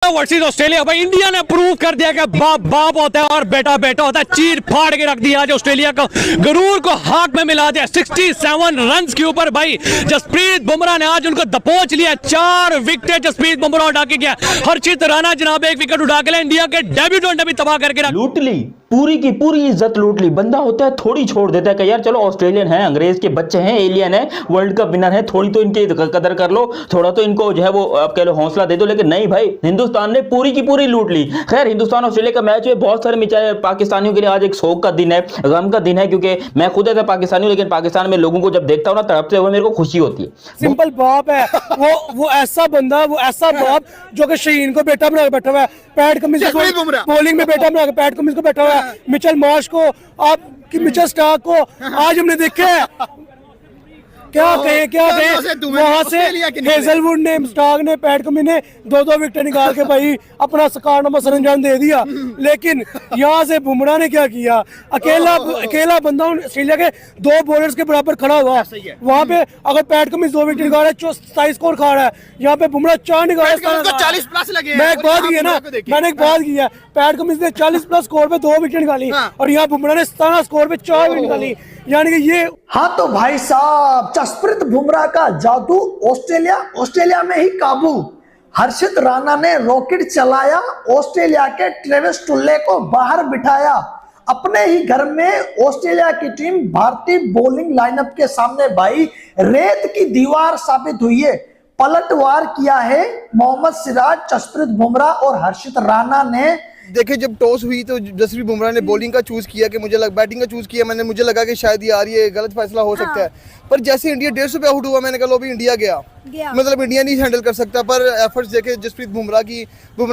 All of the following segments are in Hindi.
Versus Australia. भाई इंडिया ने प्रूव कर दिया कि बाप बाप होता है और बेटा बेटा होता है। चीर फाड़ के रख दिया आज ऑस्ट्रेलिया को, गरूर को हाथ में मिला दिया 67 रन के ऊपर। भाई जसप्रीत बुमराह ने आज उनको दबोच लिया। 4 विकेट जसप्रीत बुमराह उड़ा के गया। हर्षित राणा जनाब 1 विकेट उड़ा के इंडिया के डेब्यूटेंट ने भी तबाह करके लूट ली, पूरी की पूरी इज्जत लूट ली। बंदा होता है थोड़ी छोड़ देता है कि यार चलो ऑस्ट्रेलियन है, अंग्रेज के बच्चे हैं, एलियन है, वर्ल्ड कप विनर है, थोड़ी तो इनकी कदर कर लो, थोड़ा तो इनको जो है वो आप कह लो हौसला दे दो। लेकिन नहीं भाई, हिंदुस्तान ने पूरी की पूरी लूट ली। खैर हिंदुस्तान ऑस्ट्रेलिया का मैच में बहुत सारे मिचाए पाकिस्तानियों के लिए आज एक शोक का दिन है, गम का दिन है, क्योंकि मैं खुद ऐसा पाकिस्तानी हूं, लेकिन पाकिस्तान में लोगों को जब देखता हूं ना तड़पते हुए मेरे को खुशी होती है। सिंपल बाप है वो ऐसा बंदा, वो ऐसा बाप जो कि शहीन को बेटा बना के बैठा हुआ है, पैट कमिंस को बॉलिंग में बेटा बना के पैट कमिंस को बैठा हुआ है, मिचेल मार्श को, आप की मिचेल स्टार्क को आज हमने देखा है। क्या कहें वहां से हेजलवुड ने, स्टार्क ने, पैट कमिंस ने 2-2 विकेट निकाल के भाई अपना कारनामा सरंजाम दे दिया। लेकिन यहाँ से बुमराह ने क्या किया, अकेला बंदा ऑस्ट्रेलिया के 2 बॉलर्स के बराबर खड़ा हुआ। वहाँ पे अगर पैट कमिंस 2 विकेट निकाल रहा है, 27 स्कोर खा रहा है, यहाँ पे बुमराह 4 निकाल रहा है। 40 प्लस लगे। मैं एक बात की है ना, मैंने एक बात की है, पैट कमिंस ने 40 प्लस स्कोर पे 2 विकेट निकाली और यहाँ बुमराह ने 17 स्कोर पे 4 विकेट निकाली। यानी कि ये हाँ तो भाई साहब, जसप्रीत बुमराह का जादू ऑस्ट्रेलिया में ही काबू। हर्षित राणा ने रॉकेट चलाया, ऑस्ट्रेलिया के ट्रेविस टुल्ले को बाहर बिठाया। अपने ही घर में ऑस्ट्रेलिया की टीम भारतीय बॉलिंग लाइनअप के सामने भाई रेत की दीवार साबित हुई है। पलटवार किया है मोहम्मद सिराज, जसप्रीत बुमराह और हर्षित राणा ने। देखिए जब टॉस हुई तो जसप्रीत बुमराह ने बॉलिंग का चूज किया कि बैटिंग का चूज किया। मुझे लगा कि शायद यार ये गलत फैसला हो सकता है, पर जैसे इंडिया 150 पे आउट हुआ मैंने कहा लो भी इंडिया गया। मतलब इंडिया नहीं हैंडल कर सकता। पर एफर्ट्स देखे जसप्रीत बुमराह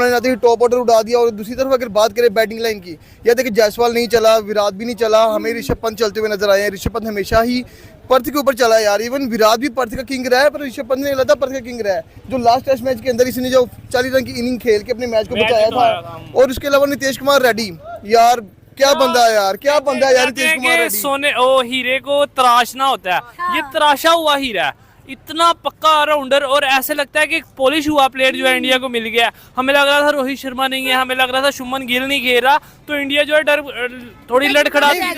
ने आते ही टॉप ऑर्डर उड़ा दिया। और दूसरी तरफ अगर बात करें बैटिंग लाइन की, या देखिए जायसवाल नहीं चला, विराट भी नहीं चला, हमें ऋषभ पंत चलते हुए नजर आए हैं। ऋषभ पंत हमेशा ही पर्थ के ऊपर चला यार, इवन विराट भी पर्थ का किंग रहा है, पर ऋषभ पंत ने लगता पर्थ का किंग रहा है। जो लास्ट टेस्ट मैच के अंदर इसने जो 40 रन की इनिंग खेल के अपने मैच को बचाया था। और उसके अलावा नीतीश कुमार रेड्डी, यार क्या बंदा है यार, क्या बंदा है यार नीतीश कुमार रेड्डी। सोने ओ हीरे को तराशना होता है, ये तराशा हुआ हीरा है। इतना पक्का ऑलराउंडर और ऐसे लगता है कि पॉलिश हुआ प्लेयर जो है इंडिया को मिल गया। हमें लग रहा था रोहित शर्मा नहीं है, हमें लग रहा था शुभमन गिल नहीं खेल रहा, तो इंडिया जो है डर थोड़ी लड़खड़ाती है।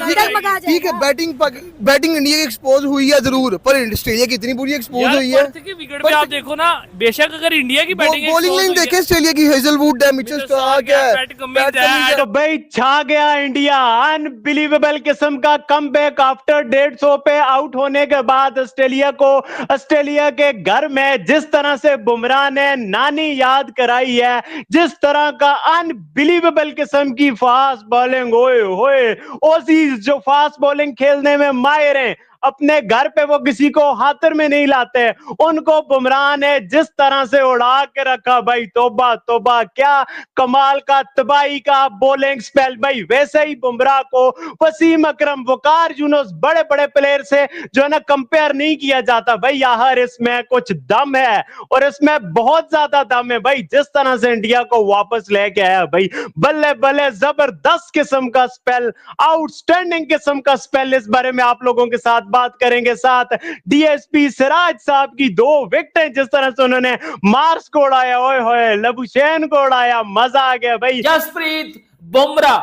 ठीक है, बैटिंग इंडिया की एक्सपोज हुई है जरूर, पर ऑस्ट्रेलिया की इतनी बुरी एक्सपोज हुई है। विकेट पे आप देखो ना, बेशक अगर इंडिया की बैटिंग बॉलिंग लाइन देखे ऑस्ट्रेलिया की, हेजलवुड है, मिचेल स्टार्क है, तो भाई छा गया इंडिया। अनबिलीवेबल किस्म का कमबैक आफ्टर 150 पे आउट होने के बाद ऑस्ट्रेलिया के घर में जिस तरह से बुमराह ने नानी याद कराई है, जिस तरह का अनबिलीवेबल किस्म की फास्ट बॉलिंग, ओए होए ओसीज जो फास्ट बॉलिंग खेलने में माहिर हैं, अपने घर पे वो किसी को हाथर में नहीं लाते, उनको बुमराह ने जिस तरह से उड़ा के रखा भाई, तौबा तौबा, क्या कमाल का तबाही का बॉलिंग स्पेल। भाई वैसे ही बुमराह को वसीम अकरम, वकार यूनुस, बड़े बड़े प्लेयर से जो है ना कंपेयर नहीं किया जाता भाई। यार इसमें कुछ दम है और इसमें बहुत ज्यादा दम है भाई। जिस तरह से इंडिया को वापस लेके आया भाई, बल्ले बल्ले, जबरदस्त किस्म का स्पेल, आउटस्टैंडिंग किस्म का स्पेल। इस बारे में आप लोगों के साथ बात करेंगे। साथ डीएसपी सिराज साहब की 2 विकेटें, जिस तरह से उन्होंने मार्स को उड़ाया, ओए होए लबुशेन को उड़ाया, मजा आ गया भाई। जसप्रीत बुमराह,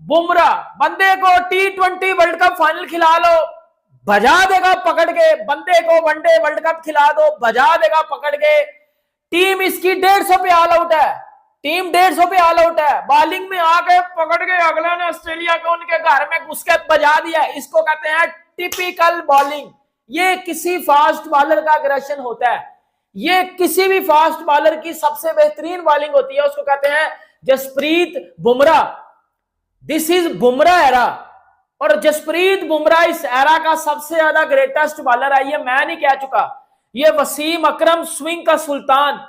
बुमराह बंदे को T20 वर्ल्ड कप फाइनल खिला लो, बजा देगा पकड़ के। बंदे को वनडे वर्ल्ड कप खिला दो, बजा देगा पकड़ के। टीम इसकी 150 पे ऑल आउट है, टीम 150 पे ऑल आउट है। बॉलिंग में आके पकड़ के अगले ने ऑस्ट्रेलिया को उनके घर में घुस के बजा दिया। इसको कहते हैं टिपिकल बॉलिंग। ये किसी फास्ट बॉलर का अग्रेशन होता है, ये किसी भी फास्ट बॉलर की सबसे बेहतरीन बॉलिंग होती है, उसको कहते हैं Jasprit Bumrah. This is Bumrah era, और जसप्रीत बुमराह इस एरा का सबसे ज्यादा ग्रेटेस्ट बॉलर है। ये मैं नहीं कह चुका, ये वसीम अकरम, स्विंग का सुल्तान,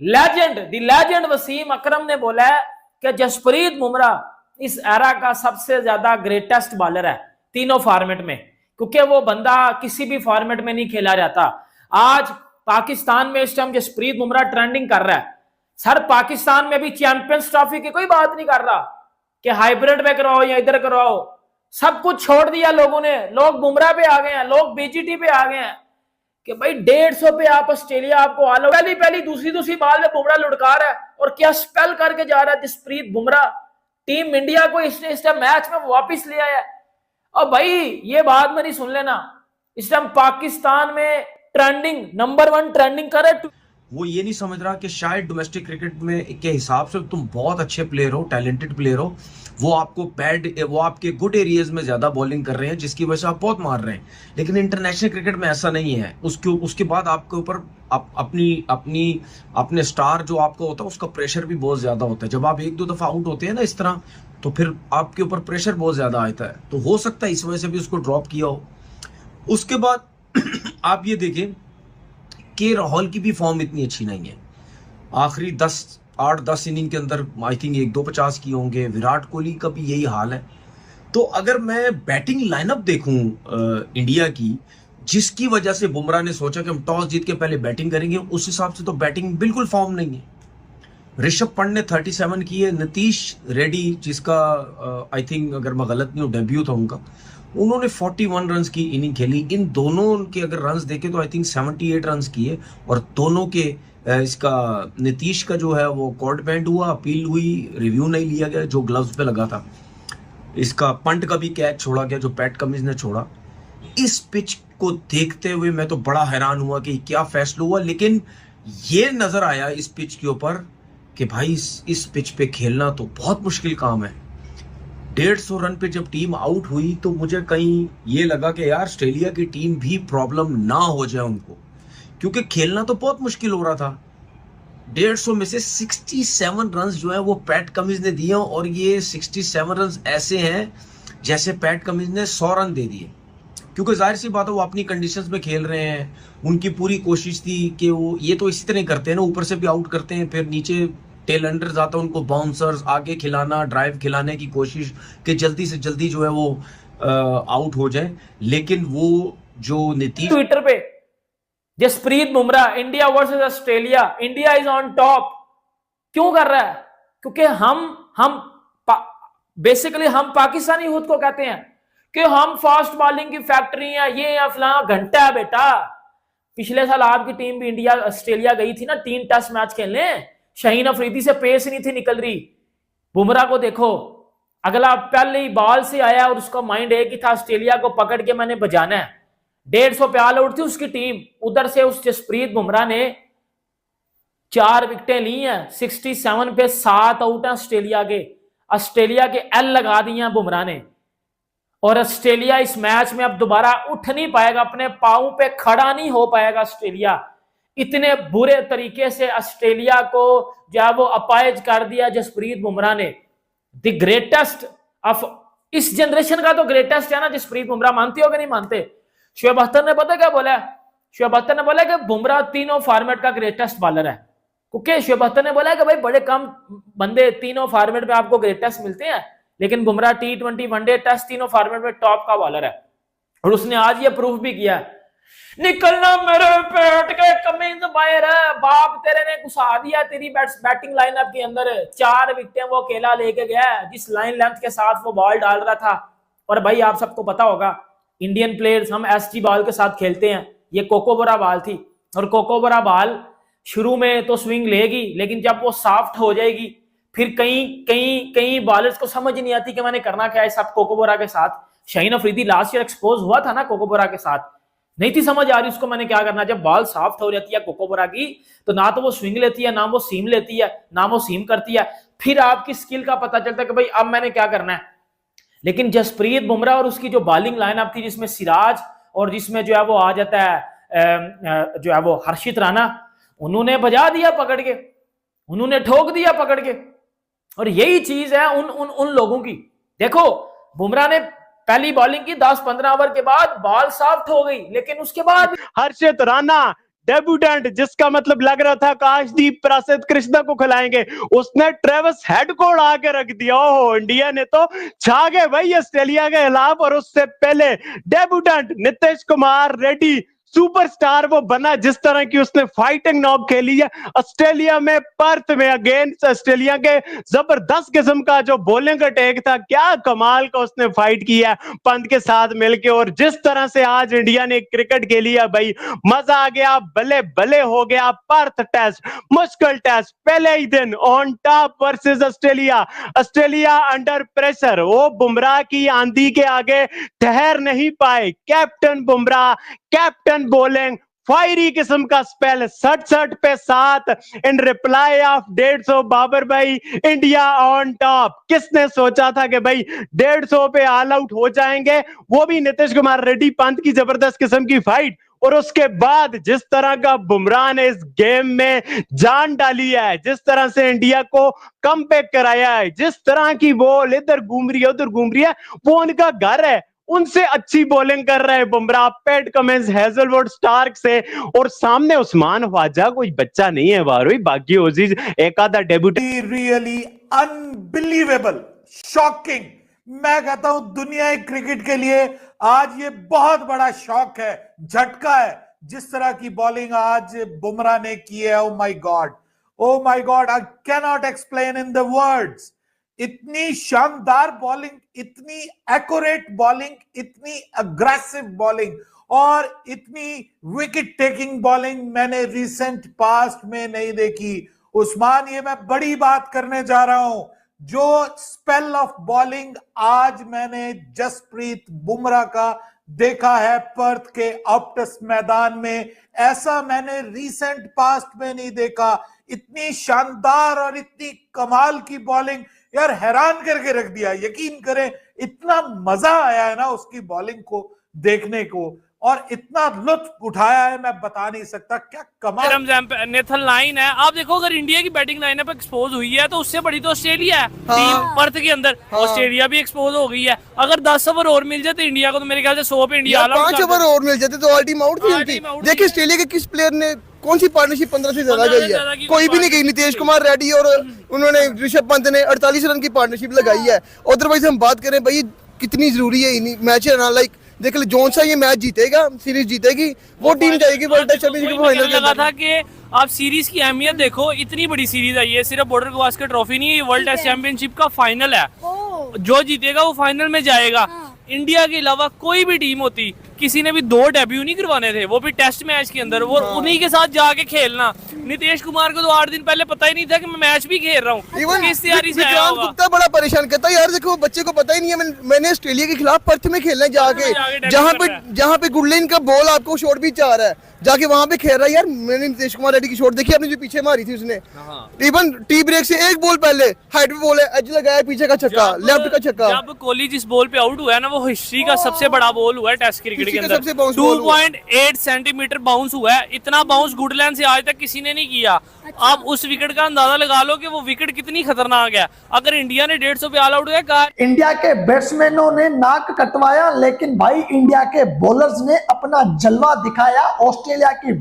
दी लेजेंड वसीम अकरम ने बोला है कि जसप्रीत बुमराह इस एरा का सबसे ज्यादा ग्रेटेस्ट बॉलर है तीनों फॉर्मेट में, क्योंकि वो बंदा किसी भी फॉर्मेट में नहीं खेला जाता। आज पाकिस्तान में इस टाइम जसप्रीत बुमराह ट्रेंडिंग कर रहा है। सर पाकिस्तान में भी चैंपियंस ट्रॉफी की कोई बात नहीं कर रहा कि हाइब्रिड में कराओ या इधर कराओ, सब कुछ छोड़ दिया लोगों ने। लोग बुमराह पे आ गए हैं, लोग बीजीटी पे आ गए हैं कि भाई 150 पे आप ऑस्ट्रेलिया आपको ऑल आउट, पहली दूसरी बाल में बुमराह लुढ़का रहा है और क्या स्पेल करके जा रहा है जसप्रीत बुमराह। टीम इंडिया को इस टाइम मैच में वापस ले आया। और भाई ये बात मेरी सुन लेना, इस टाइम पाकिस्तान में ट्रेंडिंग नंबर 1 ट्रेंडिंग कर रहा है। वो ये नहीं समझ रहा कि शायद डोमेस्टिक क्रिकेट में के हिसाब से तुम बहुत अच्छे प्लेयर हो, टैलेंटेड प्लेयर हो, वो आपके गुड एरियाज में ज्यादा बॉलिंग कर रहे हैं जिसकी वजह से आप बहुत मार रहे हैं। लेकिन इंटरनेशनल क्रिकेट में ऐसा नहीं है। उसके बाद आपके ऊपर अपने स्टार जो आपका होता है उसका प्रेशर भी बहुत ज्यादा होता है। जब आप 1-2 दफा आउट होते हैं ना इस तरह, तो फिर आपके ऊपर प्रेशर बहुत ज्यादा आता है। तो हो सकता है इस वजह से भी उसको ड्रॉप किया हो। उसके बाद आप ये देखें कि राहुल की भी फॉर्म इतनी अच्छी नहीं है। आखिरी 8-10 इनिंग के अंदर आई थिंक 1-2 50 किए होंगे। विराट कोहली का भी यही हाल है। तो अगर मैं बैटिंग लाइनअप देखूं इंडिया की, जिसकी वजह से बुमराह ने सोचा कि हम टॉस जीत के पहले बैटिंग करेंगे, उस हिसाब से तो बैटिंग बिल्कुल फॉर्म नहीं है। ऋषभ पंत ने 37 किए। नीतीश रेड्डी, जिसका आई थिंक अगर मैं गलत नहीं हूँ डेब्यू था उनका, उन्होंने 41 रन की इनिंग खेली। इन दोनों के अगर रन्स देखे तो आई थिंक 78 रन किए। और दोनों के इसका नीतीश का जो है वो कोर्ट बैंड हुआ, अपील हुई, रिव्यू नहीं लिया गया जो ग्लव्स पे लगा था। इसका पंट का भी कैच छोड़ा गया जो पैट कमिंस ने छोड़ा। इस पिच को देखते हुए मैं तो बड़ा हैरान हुआ कि क्या फैसला हुआ। लेकिन ये नजर आया इस पिच के ऊपर कि भाई इस पिच पे खेलना तो बहुत मुश्किल काम है। 150 रन पे जब टीम आउट हुई तो मुझे कहीं ये लगा कि यार ऑस्ट्रेलिया की टीम भी प्रॉब्लम ना हो जाए उनको, क्योंकि खेलना तो बहुत मुश्किल हो रहा था। 150 में से 67 रन जो है वो पैट कमिंस ने दिए और ये 67 रन ऐसे हैं जैसे पैट कमिंस ने 100 रन दे दिए। क्योंकि जाहिर सी बात है वो अपनी कंडीशंस में खेल रहे हैं। उनकी पूरी कोशिश थी कि वो ये तो इसी तरह करते हैं ना, ऊपर से भी आउट करते हैं, फिर नीचे टेल अंडर जाता है, उनको बाउंसर्स आगे खिलाना, ड्राइव खिलाने की कोशिश कि जल्दी से जल्दी जो है वो आउट हो जाए। लेकिन वो जो नीतीश ट्विटर पे Jasprit Bumrah India versus Australia, India is on top क्यों कर रहा है? क्योंकि हम बेसिकली हम पाकिस्तानी यूथ को कहते हैं कि हम फास्ट बॉलिंग की फैक्ट्री है, ये या फलाना घंटा है बेटा। पिछले साल आपकी टीम भी इंडिया ऑस्ट्रेलिया गई थी ना 3 टेस्ट मैच खेलने, शाहीन अफरीदी से पेस नहीं थी निकल रही। बुमराह को देखो, अगला पहले ही बॉल से आया और उसका माइंड एक ही था ऑस्ट्रेलिया को पकड़ के मैंने बजाना है। 150 पे ऑल आउट थी उसकी टीम, उधर से उस जसप्रीत बुमराह ने 4 विकेटें ली हैं। 67 पे 7 आउट है ऑस्ट्रेलिया के एल लगा दी हैं बुमराह ने। और ऑस्ट्रेलिया इस मैच में अब दोबारा उठ नहीं पाएगा, अपने पांव पे खड़ा नहीं हो पाएगा ऑस्ट्रेलिया। इतने बुरे तरीके से ऑस्ट्रेलिया को जब वो अपाइज कर दिया जसप्रीत बुमराह ने। द ग्रेटेस्ट ऑफ इस जनरेशन का तो ग्रेटेस्ट है ना जसप्रीत बुमराह, मानते हो कि नहीं मानते? शोएब अख्तर ने पता क्या बोला? शोएब अख्तर ने बोला कि बुमराह तीनों फॉर्मेट का ग्रेटेस्ट बॉलर है। क्योंकि शोएब अख्तर ने बोला कि भाई बड़े कम बंदे तीनों फॉर्मेट में आपको ग्रेटेस्ट मिलते हैं, लेकिन बुमराह T20 वनडे टेस्ट तीनों फॉर्मेट में टॉप का बॉलर है। और उसने आज ये प्रूफ भी किया। निकलना मेरे पेट के कमिंस बाहर है, बाप तेरे ने घुसा दिया तेरी बैटिंग लाइनअप के अंदर। 4 विकेटें वो अकेला लेके गया जिस लाइन लेंथ के साथ वो बॉल डाल रहा था। और भाई आप सबको पता होगा इंडियन प्लेयर्स हम SG बॉल के साथ खेलते हैं। ये कोकोबरा बॉल थी और कोकोबरा बॉल शुरू में तो स्विंग लेगी, लेकिन जब वो सॉफ्ट हो जाएगी फिर कई बॉलर्स को समझ नहीं आती कि मैंने करना क्या है सब कोकोबरा के साथ। Shaheen Afridi last year expose हुआ था ना कोकोबरा के साथ, नहीं थी समझ आ रही उसको मैंने क्या करना। जब बॉल सॉफ्ट हो जाती है कोकोबरा की तो ना तो वो स्विंग लेती है, ना वो सीम लेती है, ना वो सीम करती है। फिर आपकी स्किल का पता चलता है कि भाई अब मैंने क्या करना है। लेकिन जसप्रीत बुमराह और उसकी जो बॉलिंग लाइनअप थी जिसमें सिराज और जिसमें जो है वो आ जाता है जो है वो हर्षित राणा, उन्होंने बजा दिया पकड़ के, उन्होंने ठोक दिया पकड़ के। और यही चीज है उन लोगों की। देखो बुमराह ने पहली बॉलिंग की 10-15 ओवर के बाद बॉल सॉफ्ट हो गई, लेकिन उसके बाद हर्षित राणा डेब्यूटेंट, जिसका मतलब लग रहा था काशदीप प्रसिद्ध कृष्णा को खिलाएंगे, उसने ट्रेविस हेड को उड़ा के रख दिया। ओहो, इंडिया ने तो छा गए भाई ऑस्ट्रेलिया के खिलाफ। और उससे पहले डेब्यूटेंट नीतीश कुमार रेड्डी सुपरस्टार वो बना, जिस तरह की उसने फाइटिंग नॉक खेली है ऑस्ट्रेलिया में, पर्थ में अगेंस्ट ऑस्ट्रेलिया के। जबरदस्त किस्म का जो बॉलिंग अटैक था, क्या कमाल का उसने फाइट किया पंत के साथ मिलके। और जिस तरह से आज इंडिया ने क्रिकेट खेली है भाई, मजा आ गया, बल्ले बल्ले हो गया। पर्थ टेस्ट मुश्किल टेस्ट, पहले ही दिन on top versus Australia, Australia under pressure. वो बुमराह की आंधी के आगे ठहर नहीं पाए। Captain Bumrah, captain bowling, fiery किस्म का स्पेल, 67 पे 7 इन रिप्लाई ऑफ 150। बाबर भाई, इंडिया ऑन टॉप। किसने सोचा था कि भाई 150 पे ऑल आउट हो जाएंगे, वो भी नीतीश कुमार रेड्डी पंत की जबरदस्त किस्म की फाइट। और उसके बाद जिस तरह का बुमराह ने इस गेम में जान डाली है, जिस तरह से इंडिया को कमबैक कराया है, जिस तरह की बॉल इधर घूम रही है उधर घूम रही है, वो उनका घर है, उनसे अच्छी बॉलिंग कर रहे हैं Bumrah. Pat Cummins, Hazlewood, Starc से, और सामने उस्मान ख्वाजा कोई बच्चा नहीं है बारोई, बाकी ओजीज एक आधा डेब्यूट। Really unbelievable, shocking. मैं कहता हूं दुनिया क्रिकेट के लिए आज ये बहुत बड़ा शॉक है, झटका है, जिस तरह की बॉलिंग आज बुमराह ने की है। Oh my God, I can not explain in the words. इतनी शानदार बॉलिंग, इतनी एक्यूरेट बॉलिंग, इतनी अग्रेसिव बॉलिंग और इतनी विकेट टेकिंग बॉलिंग मैंने रिसेंट पास्ट में नहीं देखी। उस्मान, ये मैं बड़ी बात करने जा रहा हूं। जो स्पेल ऑफ बॉलिंग आज मैंने जसप्रीत बुमराह का देखा है पर्थ के ऑप्टस मैदान में, ऐसा मैंने रिसेंट पास्ट में नहीं देखा। इतनी शानदार और इतनी कमाल की बॉलिंग, यार हैरान करके रख दिया। यकीन करें, इतना मजा आया है ना उसकी बॉलिंग को देखने को, और इतना लुत्फ उठाया है मैं बता नहीं सकता। क्या कमाल नेथन लाइन है। आप देखो, अगर इंडिया की बैटिंग लाइनअप एक्सपोज हुई है तो उससे बड़ी तो ऑस्ट्रेलिया है। टीम पर्थ के अंदर ऑस्ट्रेलिया भी एक्सपोज हो गई है। अगर 10 ओवर और मिल जाते इंडिया को तो मेरे ख्याल से 100 पे इंडिया 5 ओवर और मिल जाते तो ऑल टीम आउट थी उनकी। देखिए ऑस्ट्रेलिया के किस प्लेयर ने कौन सी पार्टनरशिप 15 से ज्यादा गई है, कोई भी नहीं गई। नीतीश कुमार रेड्डी और उन्होंने ऋषभ पंत ने 48 रन की पार्टनरशिप लगाई है। अदरवाइज हम बात करें भाई कितनी जरूरी है मैच है ना, लाइक देख ले जोन सा ये मैच जीतेगा, सीरीज जीतेगी, वो टीम जाएगी वर्ल्ड टेस्ट चैंपियनशिप फाइनल के लगा था कि आप सीरीज की अहमियत देखो। इतनी बड़ी सीरीज आई है, सिर्फ बॉर्डर गवास्कर ट्रॉफी नहीं, ये वर्ल्ड टेस्ट चैंपियनशिप का फाइनल है। जो जीतेगा वो फाइनल में जाएगा। इंडिया के अलावा कोई भी टीम होती, किसी ने भी 2 डेब्यू नहीं करवाने थे, वो भी टेस्ट मैच के अंदर, वो उन्हीं के साथ जाके खेलना। नीतीश कुमार को तो 8 दिन पहले पता ही नहीं था कि मैं मैच भी खेल रहा हूँ। किस तैयारी से आया होगा? गुप्ता बड़ा परेशान करता है यार। देखो बच्चे को पता ही नहीं है, मैंने ऑस्ट्रेलिया के खिलाफ पर्थ में खेलना है जाके, जहाँ पे गुडलेन का बॉल आपको शॉट भी चाह रहा है, जाके वहां पे खेल रहा है यार। मैंने नीतीश कुमार रेड्डी की शॉट देखी आपने, जो पीछे मारी थी उसने, इवन टी ब्रेक से एक बॉल पहले हाइट पे बॉल है, एज लगाया, पीछे का छक्का, लेफ्ट का छक्का। जब कोहली जिस बॉल पे आउट हुआ है ना, वो हिस्ट्री का सबसे बड़ा बॉल हुआ है टेस्ट क्रिकेट के अंदर। 2.8 सेंटीमीटर बाउंस हुआ है। इतना बाउंस गुडलैंड से आज तक किसी ने नहीं किया। आप उस विकेट का अंदाजा लगा लो कि वो विकेट कितनी खतरनाक है। अगर इंडिया ने 150 पे ऑल आउट हुआ कहा, इंडिया के बैट्समैनों ने नाक कटवाया, लेकिन भाई इंडिया के बॉलर्स ने अपना जलवा दिखाया। ऑस्ट्रेलिया की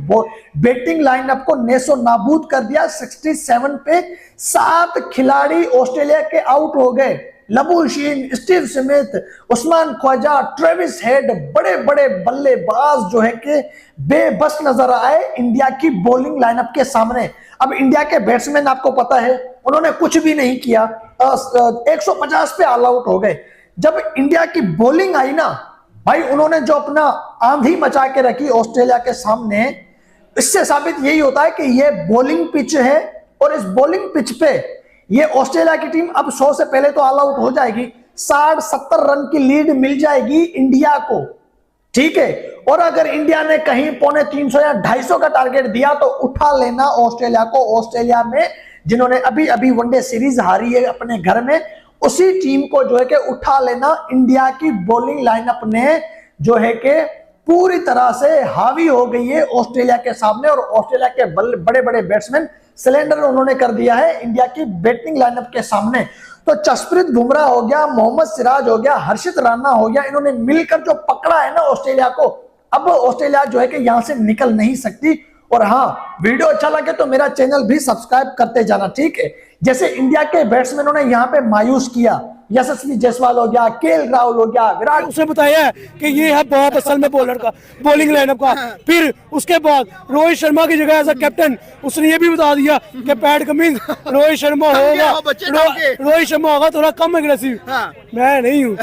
बैटिंग लाइनअप को नेसो नाबूद कर दिया। 67 पे 7 खिलाड़ी ऑस्ट्रेलिया के आउट हो गए। Labuschagne, Steve Smith, Usman Khawaja, Travis Head, बड़े बड़े बल्लेबाज जो है कि बेबस नजर आए इंडिया की बॉलिंग लाइनअप के सामने। अब इंडिया के बैट्समैन आपको पता है उन्होंने कुछ भी नहीं किया, 150 पे ऑल आउट हो गए। जब इंडिया की बॉलिंग आई ना भाई, उन्होंने जो अपना आंधी मचा के रखी ऑस्ट्रेलिया के सामने, इससे साबित यही होता है कि ये बॉलिंग पिच है, और इस बॉलिंग पिच पे ये ऑस्ट्रेलिया की टीम अब 100 से पहले तो ऑल आउट हो जाएगी। 60-70 रन की लीड मिल जाएगी इंडिया को, ठीक है। और अगर इंडिया ने कहीं 350 या 250 का टारगेट दिया तो उठा लेना ऑस्ट्रेलिया को। ऑस्ट्रेलिया में जिन्होंने अभी अभी वनडे सीरीज हारी है अपने घर में, उसी टीम को जो है कि उठा लेना। इंडिया की बॉलिंग लाइनअप ने जो है कि पूरी तरह से हावी हो गई है ऑस्ट्रेलिया के सामने, और ऑस्ट्रेलिया के बड़े बड़े बैट्समैन सिलेंडर उन्होंने कर दिया है इंडिया की बैटिंग लाइनअप के सामने। तो जसप्रीत बुमराह हो गया, मोहम्मद सिराज हो गया, हर्षित राणा हो गया, इन्होंने मिलकर जो पकड़ा है ना ऑस्ट्रेलिया को, अब ऑस्ट्रेलिया जो है कि यहां से निकल नहीं सकती। और हाँ, वीडियो अच्छा लगे तो मेरा चैनल भी सब्सक्राइब करते जाना, ठीक है। जैसे इंडिया के बैट्समैनों ने यहाँ पे मायूस किया, यशस्वी जायसवाल हो गया, केएल राहुल हो गया, विराट। उसने बताया है कि ये है बहुत असल में बॉलर का बॉलिंग लाइनअप का। फिर उसके बाद रोहित शर्मा की जगह एज अ कैप्टन उसने ये भी बता दिया कि पैट कमिंस रोहित शर्मा होगा, रोहित शर्मा होगा थोड़ा कम एग्रेसिव। मैं नहीं हूँ,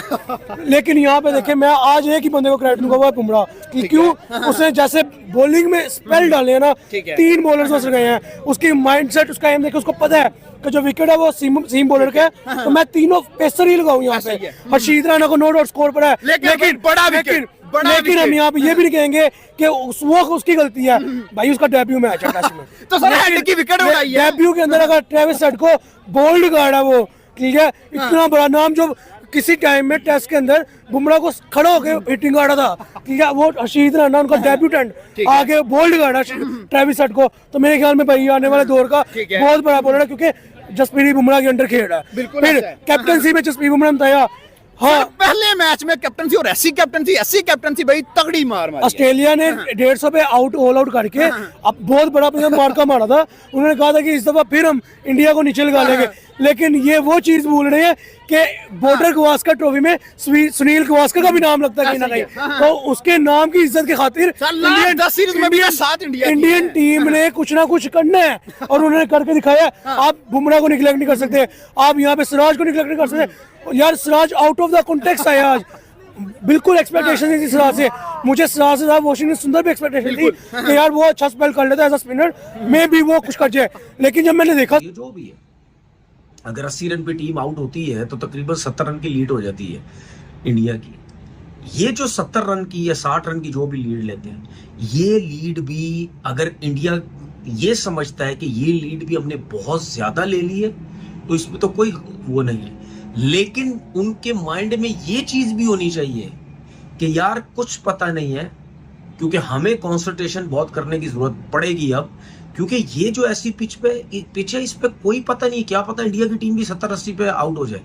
लेकिन यहाँ पे देखिए मैं आज एक ही बंदे को क्रेडिट दूंगा, वो है बुमराह। क्यों? उसने जैसे बॉलिंग में स्पेल डाले हैं ना, 3 बॉलर्स उसने गए हैं, उसकी माइंडसेट, उसका एम देखिए, उसको पता है कि जो विकेट है वो सीम बॉलर का है, तो मैं तीनों पेसर ही लगाऊं यहाँ पे। हर्षित राणा को नो डाउट स्कोर पर है, लेकिन हम यहाँ पे ये भी नहीं कहेंगे कि वो उसकी गलती है भाई, उसका डेब्यू मैच है टेस्ट में। तो सर हेड की विकेट उड़ाई है डेब्यू के अंदर अगर ट्रेविस हेड को बोल्ड गार्ड है वो, ठीक है, इतना बड़ा नाम जो किसी टाइम में टेस्ट के अंदर बुमराह को खड़ा होकर हिटिंग गाड़ा था, ठीक है, वो हर्षित राणा उनका डेब्यूटेंट आगे बोल्ड गाड़ा ट्रेविस हेड को। तो मेरे ख्याल में भाई आने वाले दौर का बहुत बड़ा बॉलर है, क्योंकि जसप्रीत बुमराह के अंडर खेल रहा है। फिर कैप्टनसी में जसप्रीत बुमराह ने बताया, हाँ पहले मैच में कैप्टनसी और ऐसी कैप्टनसी भाई तगड़ी मार मारी। ऑस्ट्रेलिया ने 150 पे ऑल आउट करके अब बहुत बड़ा मार्का मारा था। उन्होंने कहा था कि इस दफा फिर हम इंडिया को नीचे लगा लेंगे, लेकिन ये वो चीज भूल रहे हैं कि बॉर्डर गवास्कर ट्रॉफी में सुनील गवास्कर का भी नाम लगता है कहीं ना कहीं, तो उसके नाम की इज्जत की खातिर इंडियन टीम ने कुछ ना कुछ करना है, और उन्होंने करके दिखाया। आप बुमराह को निगलेक्ट नहीं कर सकते, आप यहाँ पे सिराज को निगलेक्ट नहीं कर सकते। यार Siraj out of the context आया आज, बिल्कुल एक्सपेक्टेशन थी सिराज से, मुझे सिराज से वॉशिंगटन सुंदर भी एक्सपेक्टेशन थी कि यार वो अच्छा स्पेल कर लेता है एज अ स्पिनर, मे भी वो कुछ कर जाए। लेकिन जब मैंने देखा, जो भी है, अगर 80 रन पे टीम आउट होती है तो तकरीबन 70 रन की लीड हो जाती है इंडिया की। ये जो 70 रन की या 60 रन की जो भी लीड लेते हैं, ये लीड भी अगर इंडिया ये समझता है कि ये लीड भी हमने बहुत ज्यादा ले ली है, तो इसमें तो कोई वो नहीं है। लेकिन उनके माइंड में ये चीज भी होनी चाहिए कि यार कुछ पता नहीं है, क्योंकि हमें कंसंट्रेशन बहुत करने की जरूरत पड़ेगी अब, क्योंकि ये जो ऐसी पिच है, इस पे कोई पता नहीं, क्या पता इंडिया की टीम भी 70-80 पे आउट हो जाए,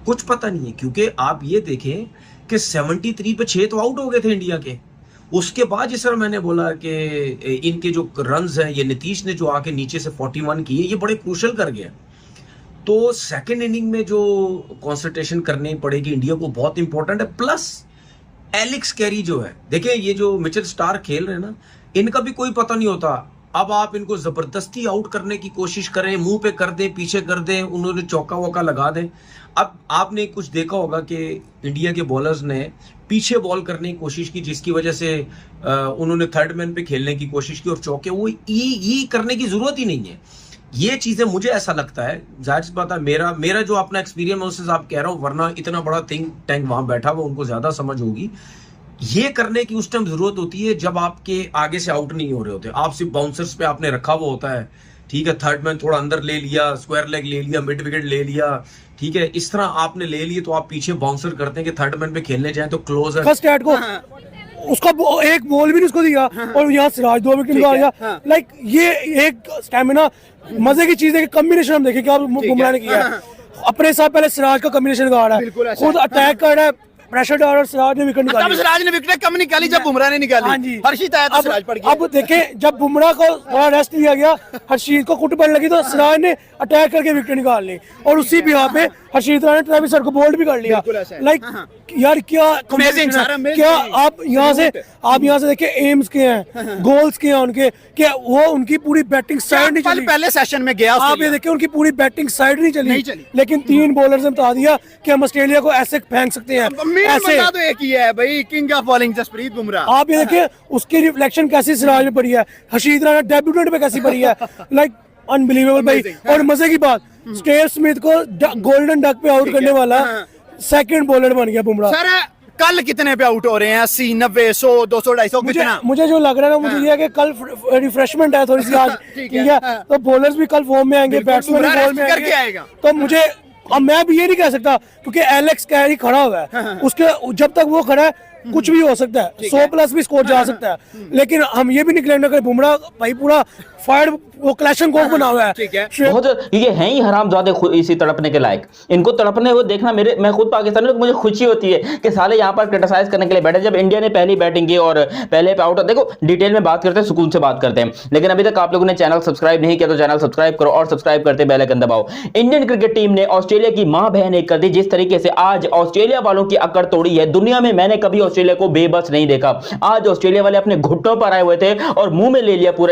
कुछ पता नहीं है। क्योंकि आप ये देखें कि 73 पे 6 तो आउट हो गए थे इंडिया के। उसके बाद जिस तरह मैंने बोला कि इनके जो रन्स हैं, ये नीतीश ने जो आके नीचे से 41 किए, ये बड़े क्रूशल कर गया। तो सेकेंड इनिंग में जो कंसंट्रेशन करनी पड़ेगी इंडिया को, बहुत इंपॉर्टेंट है। प्लस एलेक्स कैरी जो है, देखिए ये जो मिचेल स्टार्क खेल रहे हैं ना, इनका भी कोई पता नहीं होता। अब आप इनको जबरदस्ती आउट करने की कोशिश करें, मुंह पे कर दें, पीछे कर दें, उन्होंने चौका वौका लगा दें। अब आपने कुछ देखा होगा कि इंडिया के बॉलर्स ने पीछे बॉल करने की कोशिश की, जिसकी वजह से उन्होंने थर्ड मैन पे खेलने की कोशिश की और चौके, वो ये करने की जरूरत ही नहीं है। ये चीजें मुझे ऐसा लगता है, जाहिर सी बात है, मेरा जो अपना एक्सपीरियंस है उससे आप कह रहा हूँ, वरना इतना बड़ा थिंक टैंक वहां बैठा हुआ, उनको ज्यादा समझ होगी। ये करने की उस टाइम जरूरत होती है जब आपके आगे से आउट नहीं हो रहे होते, आप सिर्फ बाउंसर्स पे आपने रखा हुआ होता है, ठीक है, थर्ड मैन थोड़ा अंदर ले लिया, स्क्वायर लेग ले लिया, मिड विकेट ले लिया, ठीक है, इस तरह आपने ले लिए, तो आप पीछे बाउंसर करते हैं कि थर्ड मैन पे खेलने जाए तो क्लोज है। फर्स्ट को उसका एक बॉल भी नहीं उसको दिया, और यहाँ सिराज 2 विकेट निकाल गया। लाइक ये एक स्टैमिना मजे की चीज है कि कॉम्बिनेशन हम देखें क्या बुमराह ने किया है। अपने साथ पहले सिराज का कॉम्बिनेशन गा रहा है, खुद अटैक कर रहा है, प्रेशर डाल, और सिराज ने विकेट निकाली। सिराज ने विकेट कम निकाली जब बुमराह ने निकाली। हाँ जी, हर्षित आया तो सिराज पड़ गया। अब देखें जब बुमराह को थोड़ा रेस्ट दिया गया, हर्षित को कुट पड़ने लगी, तो सिराज ने अटैक करके विकेट निकाल ली, और उसी भी यहाँ पे हर्षित राणा ने ट्रेविस हेड को बोल्ड भी कर लिया। लाइक यार क्या क्या आप यहाँ से देखिए एम्स के हैं, गोल्स के हैं उनके, क्या वो उनकी पूरी बैटिंग साइड नहीं चली। पहले सेशन में गया, आप ये देखिए उनकी पूरी बैटिंग साइड नहीं चली, लेकिन 3 बॉलर्स ने बता दिया कि हम ऑस्ट्रेलिया को ऐसे फेंक सकते हैं, ऐसे। तो एक ही है भाई, king of bowling Jasprit Bumrah. आप ये देखिए उसकी रिफ्लेक्शन कैसी सिराज में पड़ी है, हर्षित राणा डेब्यूटेंट पे कैसी पड़ी है, लाइक अनबिलीवेबल भाई। और मजे की बात, स्टीव स्मिथ को गोल्डन डक पे आउट करने वाला सेकंड बॉलर बन गया बुमराह। सर कल कितने पे आउट हो रहे हैं? 80, 90, 100, 200, 250 कितना? मुझे जो लग रहा है ना, मुझे ये है कि कल रिफ्रेशमेंट है थोड़ी सी आज, ठीक है, तो बॉलर्स भी कल फॉर्म में आएंगे, बैट्समैन भी फॉर्म में आएंगे, तो मुझे, अब मैं भी ये नहीं कह सकता क्योंकि एलेक्स कैरी खड़ा हुआ है, उसके जब तक वो खड़ा है कुछ भी हो सकता है, 100 प्लस भी स्कोर जा सकता है, लेकिन हम ये भी निकलेंगे कि बुमराह भाई पूरा फायर वो क्लैशनकोव बना हुआ है। ठीक है। बहुत ये हैं ही हरामजादे इसी तड़पने के लायक। इनको तड़पने वो देखना मैं खुद पाकिस्तानी हूं, तो मुझे खुशी होती है कि साले यहाँ पर क्रिटिसाइज करने के लिए बैठे। जब इंडिया ने पहली बैटिंग की और पहले पे आउट, देखो डिटेल में बात करते हैं, सुकून से बात करते हैं, लेकिन अभी तक आप लोगों ने चैनल सब्सक्राइब नहीं किया तो चैनल सब्सक्राइब करो और सब्सक्राइब करते बेल आइकन दबाओ। इंडियन क्रिकेट टीम ने ऑस्ट्रेलिया की मां बहन एक कर दी। जिस तरीके से आज ऑस्ट्रेलिया वालों की अकड़ तोड़ी है, दुनिया में मैंने कभी ऑस्ट्रेलिया को बेबस नहीं देखा। आज ऑस्ट्रेलिया वाले अपने घुटनों पर आए हुए थे और मुंह में ले लिया पूरा